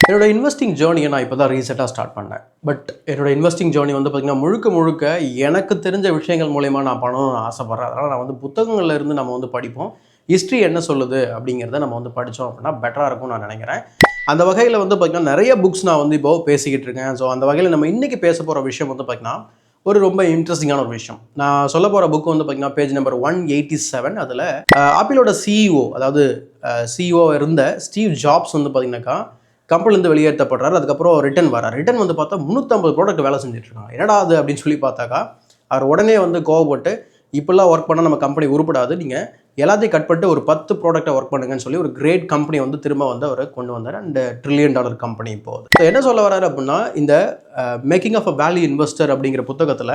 என்னோட இன்வெஸ்டிங் ஜேர்னியை நான் இப்போ தான் ரீசெண்டாக ஸ்டார்ட் பண்ணேன். பட் என்னோட இன்வெஸ்டிங் ஜேர்னி வந்து பார்த்திங்கன்னா முழுக்க முழுக்க எனக்கு தெரிஞ்ச விஷயங்கள் மூலயமா நான் பண்ணணும்னு ஆசைப்பட்றேன். அதனால் நான் வந்து புத்தகங்கள்ல இருந்து நம்ம வந்து படிப்போம். ஹிஸ்ட்ரி என்ன சொல்லுது அப்படிங்கிறத நம்ம வந்து படித்தோம் அப்படின்னா பெட்டராக இருக்கும்னு நான் நினைக்கிறேன். அந்த வகையில் வந்து பார்த்திங்கன்னா நிறைய புக்ஸ் நான் வந்து இப்போ பேசிக்கிட்டு இருக்கேன். ஸோ அந்த வகையில் நம்ம இன்றைக்கி பேச போகிற விஷயம் வந்து பார்த்திங்கன்னா ஒரு ரொம்ப இன்ட்ரெஸ்டிங்கான ஒரு விஷயம். நான் சொல்ல போகிற புக் வந்து பார்த்திங்கன்னா பேஜ் நம்பர் 187. அதில் ஆப்பிளோட சிஇஓ, அதாவது சிஇஓ இருந்த ஸ்டீவ் ஜாப்ஸ் வந்து பார்த்திங்கனாக்கா கம்பெனிலேருந்து வெளியேற்றப்படுறாரு. அதுக்கப்புறம் ரிட்டன் வரார். ரிட்டன் வந்து பார்த்தா 350 ப்ராடக்ட் வேலை செஞ்சுட்டு இருக்காங்க. என்னடா அது அப்படின்னு சொல்லி பார்த்தாக்கா அவர் உடனே வந்து கோவப்பட்டு இப்படிலாம் ஒர்க் பண்ணால் நம்ம கம்பெனி உருப்படாது, நீங்கள் எல்லாத்தையும் கட் பண்ணிட்டு ஒரு 10 ப்ராடக்ட்டை ஒர்க் பண்ணுங்கன்னு சொல்லி ஒரு கிரேட் கம்பெனி வந்து திரும்ப வந்து அவர் கொண்டு வந்தார். அண்ட் $1 trillion கம்பெனி போகுது. ஸோ என்ன சொல்ல வர்றாரு அப்படின்னா, இந்த making of a value investor அப்படிங்கிற புத்தகத்தில்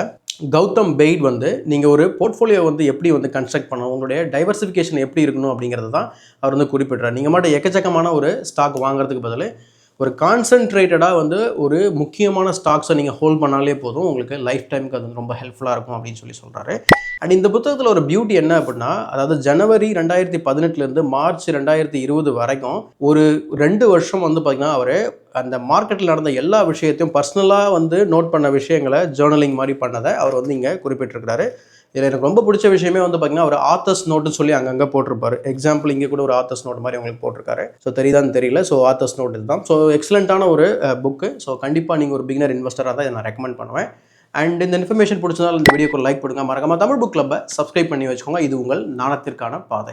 கௌதம் பெய்ட் வந்து நீங்கள் ஒரு போர்ட்ஃபோலியோ வந்து எப்படி வந்து கன்ஸ்ட்ரக்ட் பண்ணணும், உங்களுடைய டைவர்சிஃபிகேஷன் எப்படி இருக்கணும் அப்படிங்கிறது தான் அவர் வந்து குறிப்பிட்றார். நீங்கள் மட்டும் எக்கச்சக்கமான ஒரு ஸ்டாக் வாங்குறதுக்கு பதில் ஒரு கான்சன்ட்ரேட்டடாக வந்து ஒரு முக்கியமான ஸ்டாக்ஸை நீங்கள் ஹோல்ட் பண்ணாலே போதும், உங்களுக்கு லைஃப் டைமுக்கு அது வந்து ரொம்ப ஹெல்ப்ஃபுல்லாக இருக்கும் அப்படின்னு சொல்லி சொல்கிறாரு. அண்ட் இந்த புத்தகத்தில் ஒரு பியூட்டி என்ன அப்படின்னா, அதாவது ஜனவரி 2018 மார்ச் 2020 வரைக்கும் ஒரு 2 வருஷம் வந்து பார்த்திங்கன்னா அவர் அந்த மார்க்கெட்டில் நடந்த எல்லா விஷயத்தையும் பர்சனலாக வந்து நோட் பண்ண விஷயங்களை ஜேர்னலிங் மாதிரி பண்ணதை அவர் வந்து இங்கே குறிப்பிட்டிருக்கிறாரு. இதில் எனக்கு ரொம்ப பிடிச்ச விஷயமே வந்து பார்த்திங்கன்னா ஒரு ஆத்தர்ஸ் நோட்டுன்னு சொல்லி அங்கங்கே போட்டிருப்பாரு. எக்ஸாம்பிள் இங்கே கூட ஒரு ஆத்தர்ஸ் நோட் மாதிரி உங்களுக்கு போட்டிருக்காரு. ஸோ தெரியுதான்னு தெரியல. ஸோ ஆத்தர்ஸ் நோட் இதுதான். ஸோ எக்ஸலண்ட்டான ஒரு புக்கு. ஸோ கண்டிப்பாக நீங்கள் ஒரு பிகினர் இன்வெஸ்டராக தான் இதை நான் ரெக்கமெண்ட் பண்ணுவேன். அண்ட் இந்த இன்ஃபர்மேஷன் பிடிச்சதால் இந்த வீடியோக்கு லைக் பண்ணுங்கள். மறக்காம தமிழ் புக் கிளப்பை சப்ஸ்கிரைப் பண்ணி வச்சுக்கோங்க. இது உங்கள் ஞானத்திற்கான பாதை.